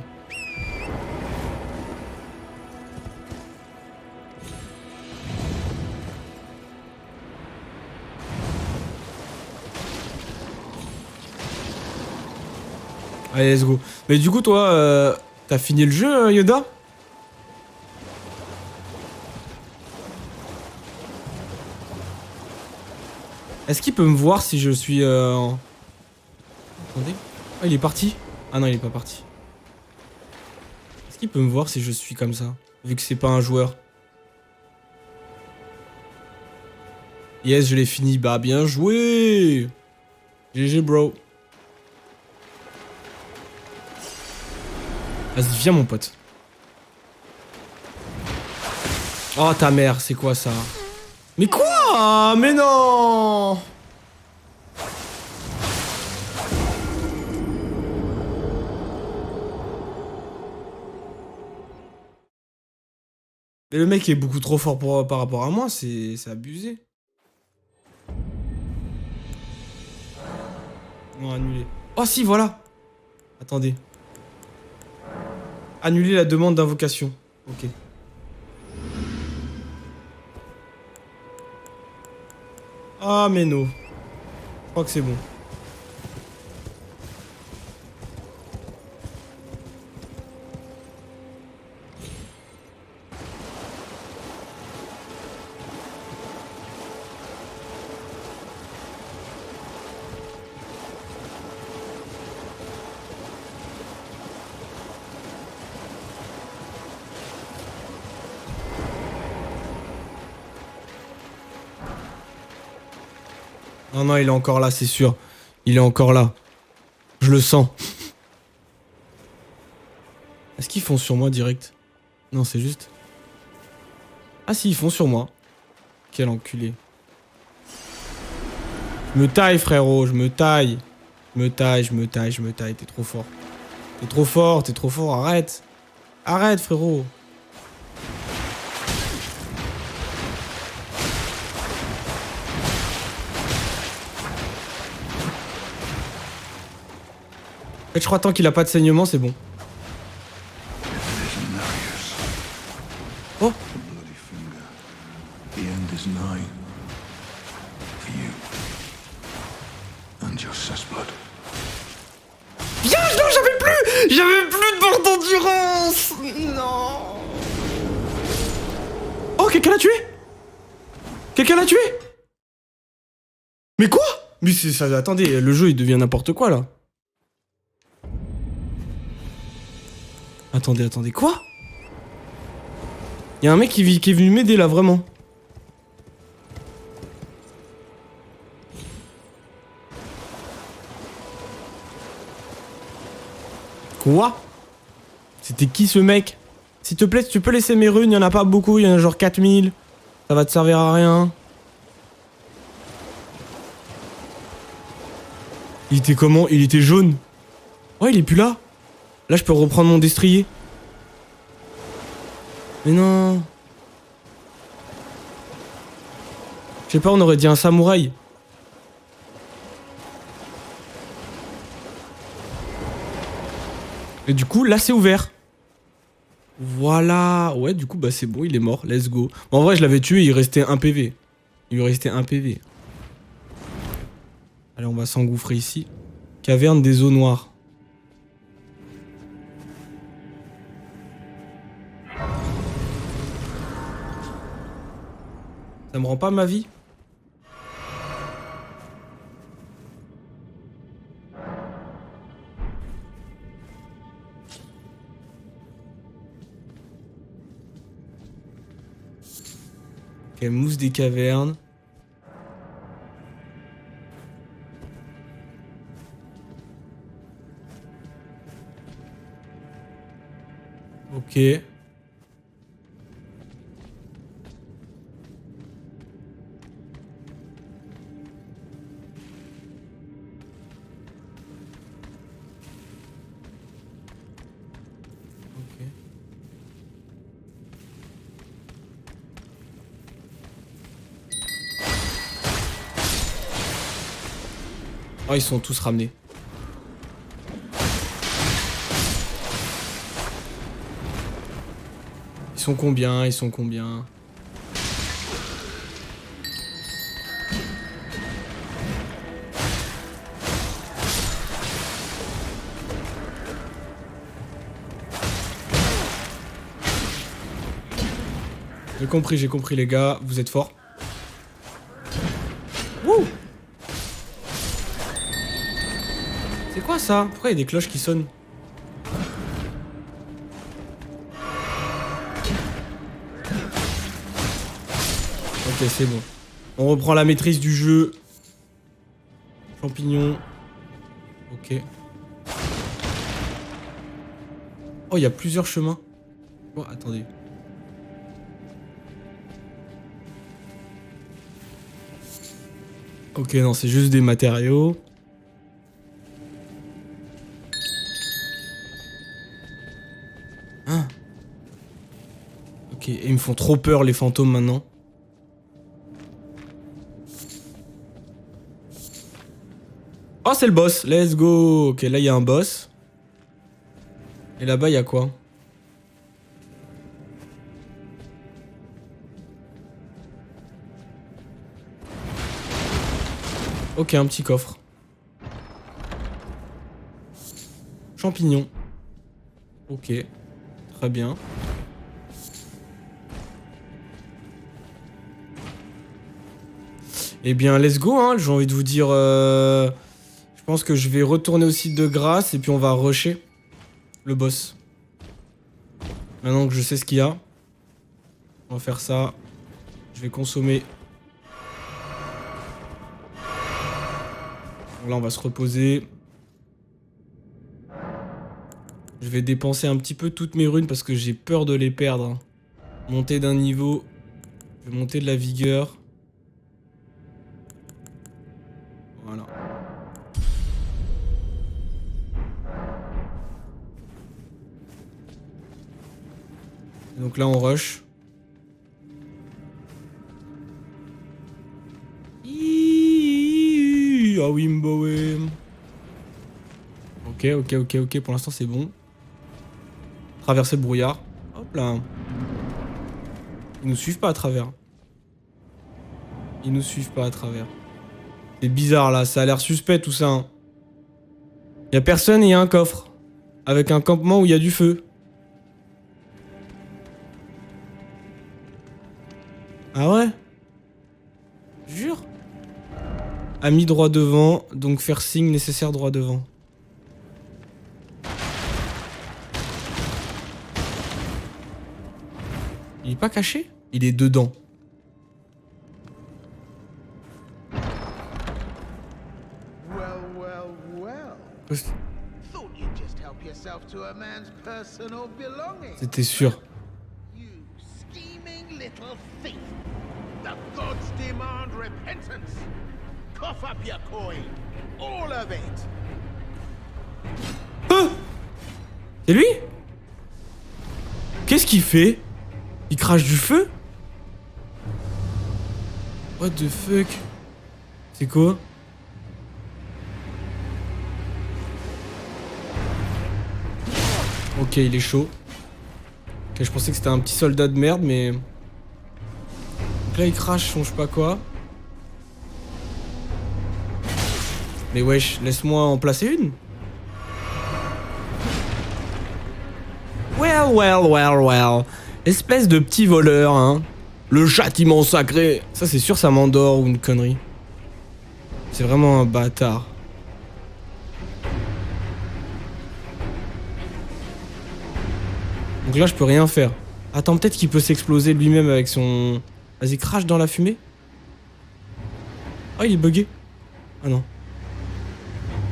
Allez, let's go. Mais du coup, toi, t'as fini le jeu, Yoda? Est-ce qu'il peut me voir si je suis en... Attendez. Ah, il est parti? Ah non, il est pas parti. Est-ce qu'il peut me voir si je suis comme ça? Vu que c'est pas un joueur. Yes, je l'ai fini. Bah, bien joué! GG, bro. Vas-y, viens, mon pote. Oh, ta mère, c'est quoi ça? Mais quoi? Mais non! Mais le mec est beaucoup trop fort par rapport à moi, c'est abusé. Non, annulé. Oh si, voilà. Attendez. Annuler la demande d'invocation. Ok. Ah mais non. Je crois que c'est bon. Non, non, il est encore là, c'est sûr. Il est encore là. Je le sens. Est-ce qu'ils font sur moi direct? Non, c'est juste... Ah si, ils font sur moi. Quel enculé. Je me taille, frérot, je me taille. Je me taille, t'es trop fort. T'es trop fort, arrête. Arrête, frérot. En fait, je crois tant qu'il a pas de saignement, c'est bon. Oh. Bien, non, j'avais plus de barre d'endurance. Non. Oh, quelqu'un l'a tué. Quelqu'un l'a tué. Mais quoi? Mais c'est ça, attendez, le jeu il devient n'importe quoi là. Attendez, quoi? Y'a un mec qui est venu m'aider là, vraiment. Quoi? C'était qui ce mec? S'il te plaît, tu peux laisser mes runes, y'en a pas beaucoup, y'en a genre 4000. Ça va te servir à rien. Il était comment? Il était jaune. Ouais, il est plus là. Là, je peux reprendre mon destrier. Mais non. Je sais pas, on aurait dit un samouraï. Et du coup, là, c'est ouvert. Voilà. Ouais, du coup, bah c'est bon, il est mort. Let's go. Bon, en vrai, je l'avais tué, il restait un PV. Il lui restait un PV. Allez, on va s'engouffrer ici. Caverne des eaux noires. Ça me rend pas ma vie? Ok, mousse des cavernes. Ok. Oh, ils sont tous ramenés. Ils sont combien? Ils sont combien? J'ai compris les gars, vous êtes forts. Wouh! C'est quoi ça? Pourquoi il y a des cloches qui sonnent? Ok, c'est bon. On reprend la maîtrise du jeu. Champignons. Ok. Oh, il y a plusieurs chemins. Oh, attendez. Ok, non, c'est juste des matériaux. Hein? Ok, et ils me font trop peur les fantômes maintenant. Oh, c'est le boss. Let's go. Ok, là, il y a un boss. Et là-bas, il y a quoi? Ok, un petit coffre. Champignons. Ok. Très bien. Eh bien, let's go, hein. J'ai envie de vous dire... Je pense que je vais retourner au site de grâce et puis on va rusher le boss. Maintenant que je sais ce qu'il y a. On va faire ça. Je vais consommer. Là, on va se reposer. Je vais dépenser un petit peu toutes mes runes parce que j'ai peur de les perdre. Monter d'un niveau. Je vais monter de la vigueur. Voilà. Donc là, on rush. Ah oui, Mboé. Ok. Pour l'instant, c'est bon. Traverser le brouillard. Hop là. Ils nous suivent pas à travers. Ils nous suivent pas à travers. C'est bizarre là, ça a l'air suspect tout ça. Hein. Y a personne et y a un coffre. Avec un campement où il y a du feu. Ah ouais? Jure? Ami droit devant, donc faire signe nécessaire droit devant. Il est pas caché? Il est dedans. C'était sûr. Ah! C'est lui? Qu'est-ce qu'il fait? Il crache du feu? What the fuck? C'est quoi? Ok, il est chaud. Ok, je pensais que c'était un petit soldat de merde, mais... Donc là, il crache son je sais pas quoi. Mais wesh, laisse-moi en placer une. Well. Espèce de petit voleur, hein. Le châtiment sacré. Ça, c'est sûr, ça m'endort ou une connerie. C'est vraiment un bâtard. Donc là, je peux rien faire. Attends, peut-être qu'il peut s'exploser lui-même avec son... Vas-y, crache dans la fumée. Ah, il est bugué. Ah non.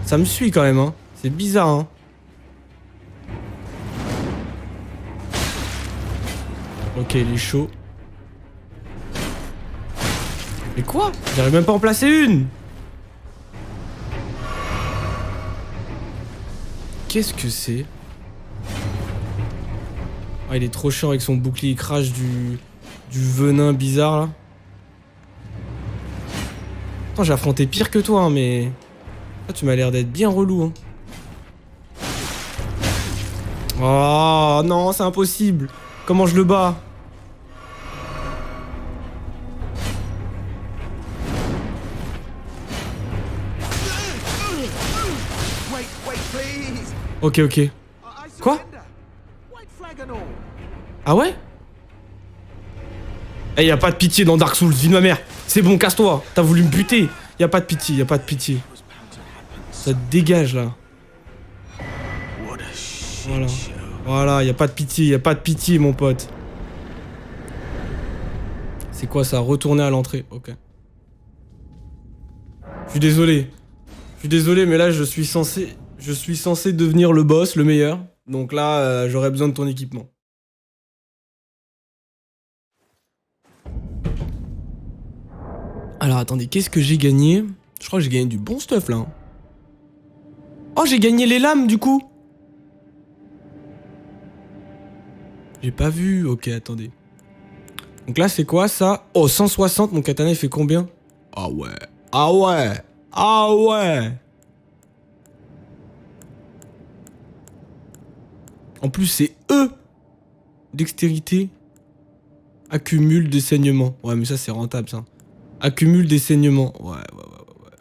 Ça me suit quand même, hein. C'est bizarre, hein. Ok, il est chaud. Mais quoi? J'arrive même pas à en placer une. Qu'est-ce que c'est? Ah, il est trop chiant avec son bouclier, il crache du venin bizarre là. Attends, j'ai affronté pire que toi, hein, mais... Ah, tu m'as l'air d'être bien relou, hein. Oh non, c'est impossible. Comment je le bats? Ok. Quoi? Ah ouais? Eh, y a pas de pitié dans Dark Souls, vie de ma mère. C'est bon, casse-toi. T'as voulu me buter. Y a pas de pitié. Ça te dégage là. Voilà, y a pas de pitié, mon pote. C'est quoi ça? Retourner à l'entrée, ok. Je suis désolé, mais là je suis censé devenir le boss, le meilleur. Donc là, j'aurais besoin de ton équipement. Alors attendez, qu'est-ce que j'ai gagné? Je crois que j'ai gagné du bon stuff là. Oh, j'ai gagné les lames du coup. J'ai pas vu. Ok, attendez. Donc là, c'est quoi ça? Oh, 160. Mon katana, il fait combien? Ah ouais. En plus, c'est E. Dextérité. Accumule des saignements. Ouais, mais ça, c'est rentable, ça. Accumule des saignements. Ouais.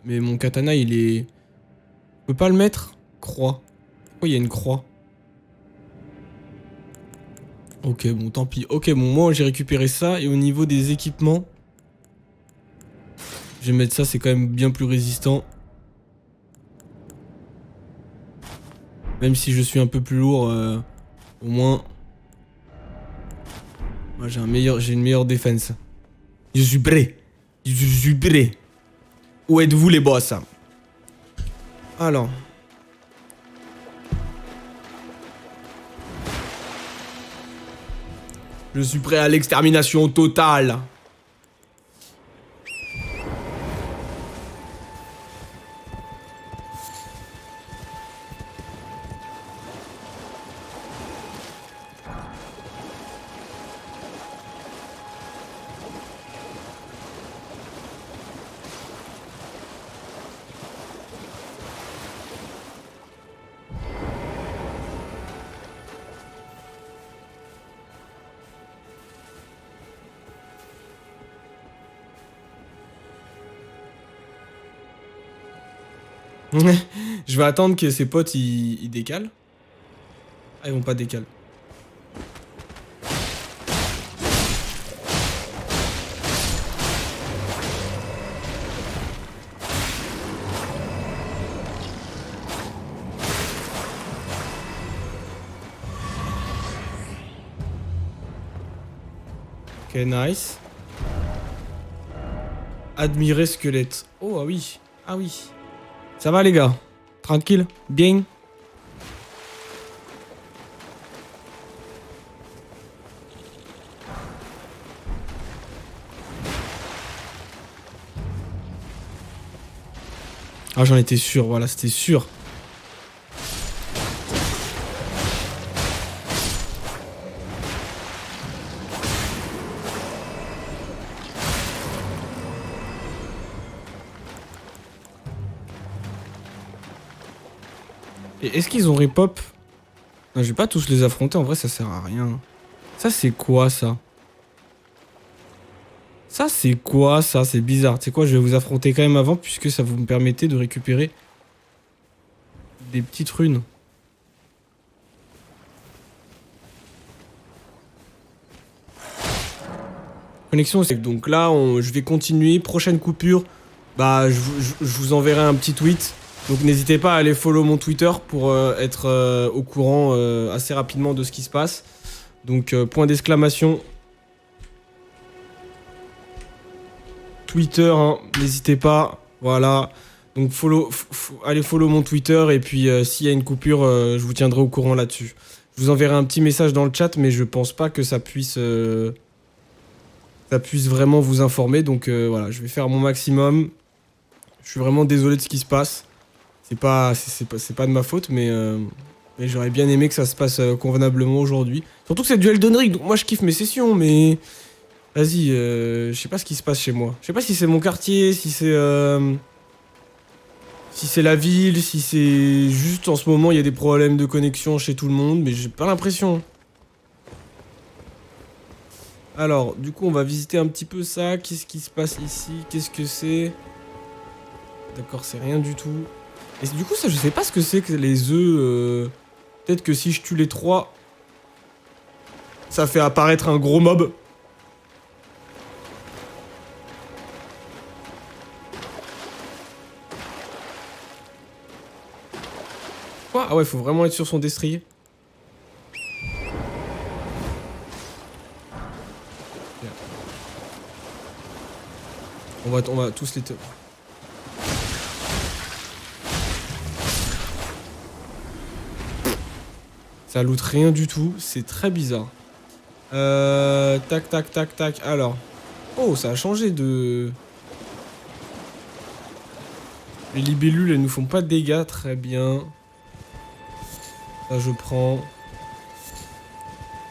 Mais mon katana, il est... Je peux pas le mettre? Croix. Pourquoi il y a une croix? Ok, bon, tant pis. Ok, bon, moi, j'ai récupéré ça. Et au niveau des équipements... Je vais mettre ça, c'est quand même bien plus résistant. Même si je suis un peu plus lourd, au moins... Moi, j'ai une meilleure défense. Je suis prêt. Où êtes-vous les boss? Alors. Je suis prêt à l'extermination totale. Je vais attendre que ses potes ils décalent. Ah, ils vont pas décaler. Ok, nice. Admirer squelette. Oh, ah oui. Ah oui. Ça va, les gars? Tranquille? Bien? Ah, j'en étais sûr. Voilà, c'était sûr. Et est-ce qu'ils ont repop? Non, je vais pas tous les affronter, en vrai ça sert à rien. Ça c'est quoi ça? Ça c'est quoi ça? C'est bizarre. Tu sais quoi, je vais vous affronter quand même avant puisque ça vous me permettait de récupérer des petites runes. Connexion, c'est donc là je vais continuer. Prochaine coupure, bah je vous enverrai un petit tweet. Donc n'hésitez pas à aller follow mon Twitter pour être au courant assez rapidement de ce qui se passe. Donc point d'exclamation. Twitter, hein, n'hésitez pas. Voilà. Donc allez follow mon Twitter et puis s'il y a une coupure, je vous tiendrai au courant là-dessus. Je vous enverrai un petit message dans le chat, mais je pense pas que ça puisse vraiment vous informer. Donc voilà, je vais faire mon maximum. Je suis vraiment désolé de ce qui se passe. C'est pas de ma faute, mais j'aurais bien aimé que ça se passe convenablement aujourd'hui. Surtout que c'est du Elden Ring, donc moi je kiffe mes sessions, mais... Vas-y, je sais pas ce qui se passe chez moi. Je sais pas si c'est mon quartier, si c'est la ville, si c'est juste en ce moment il y a des problèmes de connexion chez tout le monde, mais j'ai pas l'impression. Alors, du coup on va visiter un petit peu ça. Qu'est-ce qui se passe ici? Qu'est-ce que c'est? D'accord, c'est rien du tout. Et du coup, ça, je sais pas ce que c'est que les œufs. Peut-être que si je tue les 3, ça fait apparaître un gros mob. Quoi? Ah ouais, faut vraiment être sur son destrier. On va tous les... Ça loot rien du tout, c'est très bizarre. Tac, tac, tac, tac. Alors. Oh, ça a changé de... Les libellules, elles nous font pas de dégâts, très bien. Ça, je prends.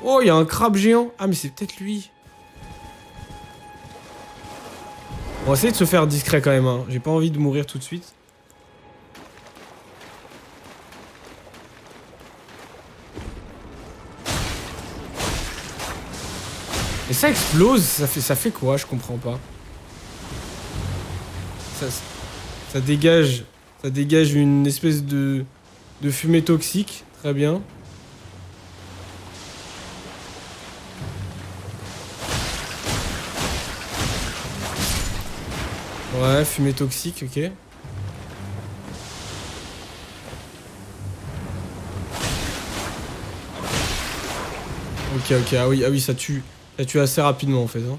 Oh, il y a un crabe géant. Ah, mais c'est peut-être lui. On va essayer de se faire discret quand même, hein. J'ai pas envie de mourir tout de suite. Et ça explose, ça fait quoi? Je comprends pas. Ça dégage une espèce de fumée toxique. Très bien. Ouais, fumée toxique, ok. Ok, ah oui, ça tue assez rapidement en fait. Hein.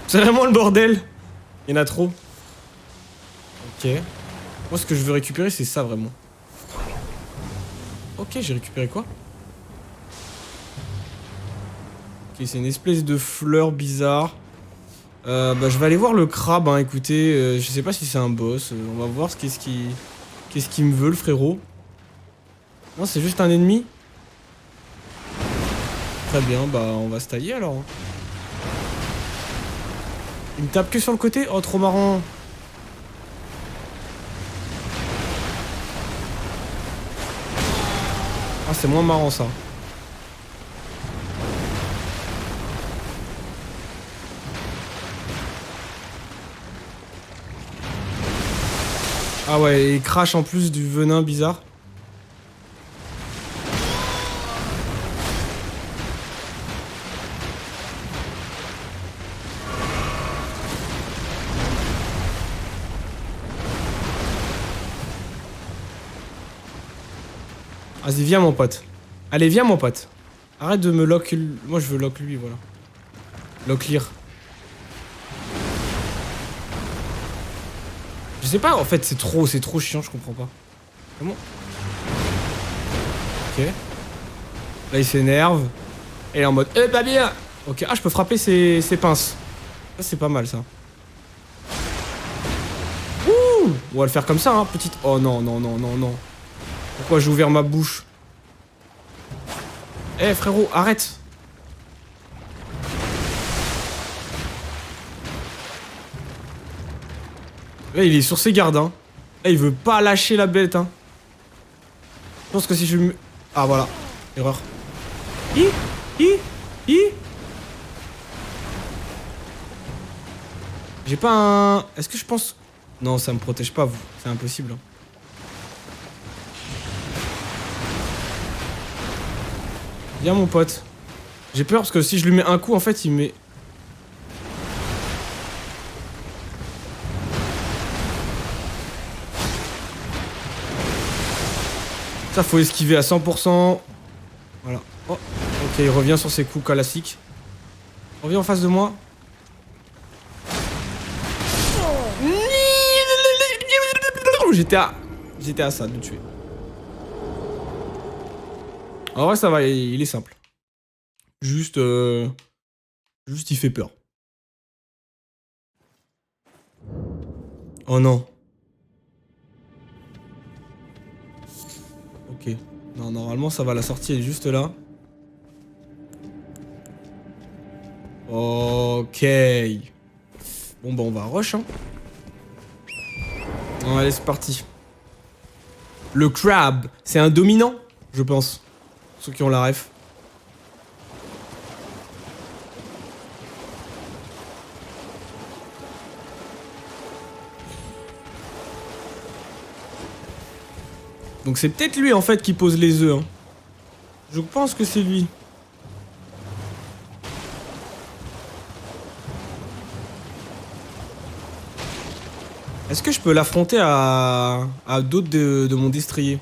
C'est vraiment le bordel. Il y en a trop. Ok. Moi, ce que je veux récupérer, c'est ça, vraiment. Ok, j'ai récupéré quoi? Ok, c'est une espèce de fleur bizarre. Bah, je vais aller voir le crabe, hein, écoutez. Je sais pas si c'est un boss. On va voir qu'est-ce qu'il me veut, le frérot. Non, c'est juste un ennemi. Très bien, bah on va se tailler alors. Il me tape que sur le côté? Oh, trop marrant. Ah, c'est moins marrant ça. Ah ouais, il crache en plus du venin bizarre. Vas-y, viens mon pote. Allez, viens mon pote. Arrête de me lock... Moi je veux lock lui, voilà. Lock lire. Je sais pas, en fait, c'est trop chiant, je comprends pas. Comment? Ok. Là, il s'énerve. Et il est en mode, pas bien. Ok, ah, je peux frapper ses pinces. Ça, c'est pas mal, ça. Ouh! On va le faire comme ça, hein, petite... Oh non, non, non, non, non. Pourquoi j'ai ouvert ma bouche? Eh, frérot, arrête! Là, il est sur ses gardes, hein. Là, il veut pas lâcher la bête, hein. Je pense que si je... Ah, voilà. Erreur. J'ai pas un... Est-ce que je pense... Non, ça me protège pas, vous. C'est impossible. Hein. Viens, mon pote. J'ai peur parce que si je lui mets un coup, en fait, il met... Ça, faut esquiver à 100%. Voilà. Oh, ok, il revient sur ses coups classiques. Reviens en face de moi. J'étais à ça de le tuer. En vrai, ça va, il est simple. Juste il fait peur. Oh non. Ok. Non, normalement, ça va, la sortie elle est juste là. Ok. Bon, bah, on va rush, hein. Bon, allez, c'est parti. Le crab, c'est un dominant, je pense. Ceux qui ont la ref. Donc c'est peut-être lui en fait qui pose les œufs. Hein. Je pense que c'est lui. Est-ce que je peux l'affronter à d'autres de mon destrier?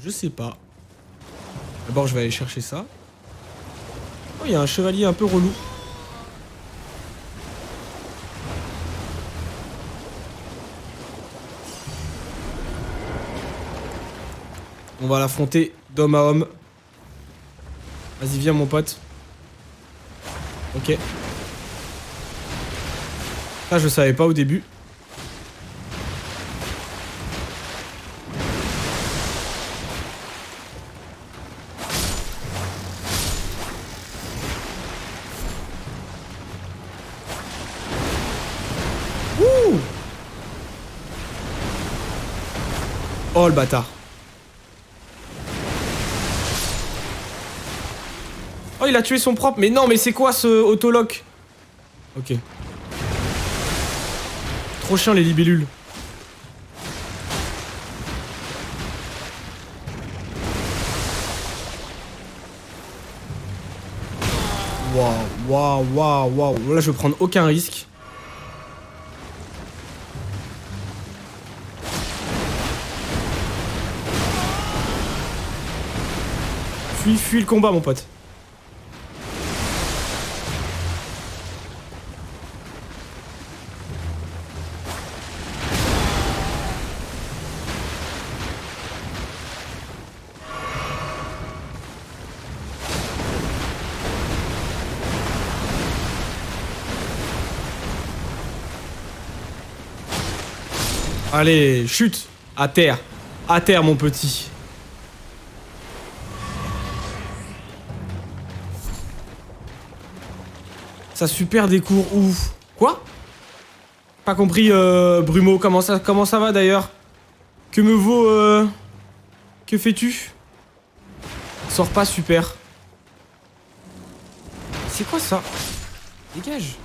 Je sais pas. D'abord, je vais aller chercher ça. Oh, il y a un chevalier un peu relou. On va l'affronter d'homme à homme. Vas-y, viens, mon pote. Ok. Ça, je savais pas au début. Wouh! Oh, le bâtard. Oh, il a tué son propre. Mais non, mais c'est quoi ce autolock? Ok. Trop chiant les libellules. Waouh, waouh, waouh, waouh. Là, je vais prendre aucun risque. Fuis le combat, mon pote. Allez, chute. À terre. À terre, mon petit. Ça super des cours. Ouf. Quoi? Pas compris, Brumo. Comment ça va d'ailleurs? Que me vaut... Que fais-tu? Sors pas, super. C'est quoi ça? Dégage.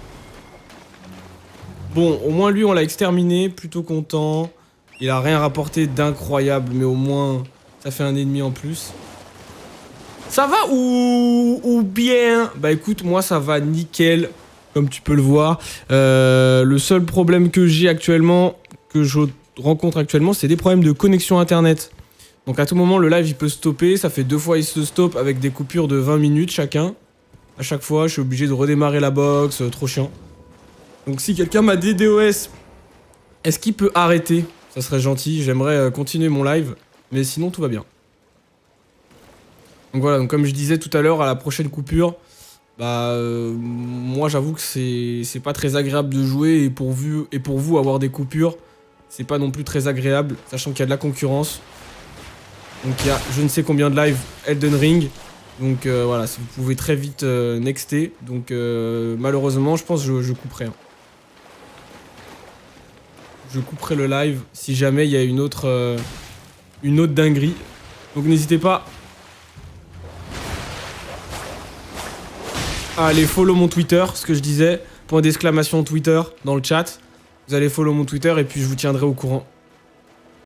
Bon, au moins lui, on l'a exterminé. Plutôt content. Il a rien rapporté d'incroyable, mais au moins, ça fait un ennemi en plus. Ça va ou bien? Bah écoute, moi ça va nickel, comme tu peux le voir. Le seul problème que j'ai actuellement, que je rencontre actuellement, c'est des problèmes de connexion internet. Donc à tout moment, le live il peut stopper. Ça fait 2 fois il se stoppe avec des coupures de 20 minutes chacun. À chaque fois, je suis obligé de redémarrer la box, trop chiant. Donc si quelqu'un m'a des DOS, est-ce qu'il peut arrêter? Ça serait gentil, j'aimerais continuer mon live, mais sinon tout va bien. Donc voilà, donc comme je disais tout à l'heure, à la prochaine coupure, bah moi j'avoue que c'est pas très agréable de jouer et pour vous avoir des coupures, c'est pas non plus très agréable, sachant qu'il y a de la concurrence. Donc il y a je ne sais combien de live Elden Ring, donc voilà, vous pouvez très vite nexter, donc malheureusement je pense que je couperai. Hein. Je couperai le live si jamais il y a une autre dinguerie. Donc n'hésitez pas à aller follow mon Twitter, ce que je disais, point d'exclamation Twitter dans le chat. Vous allez follow mon Twitter et puis je vous tiendrai au courant.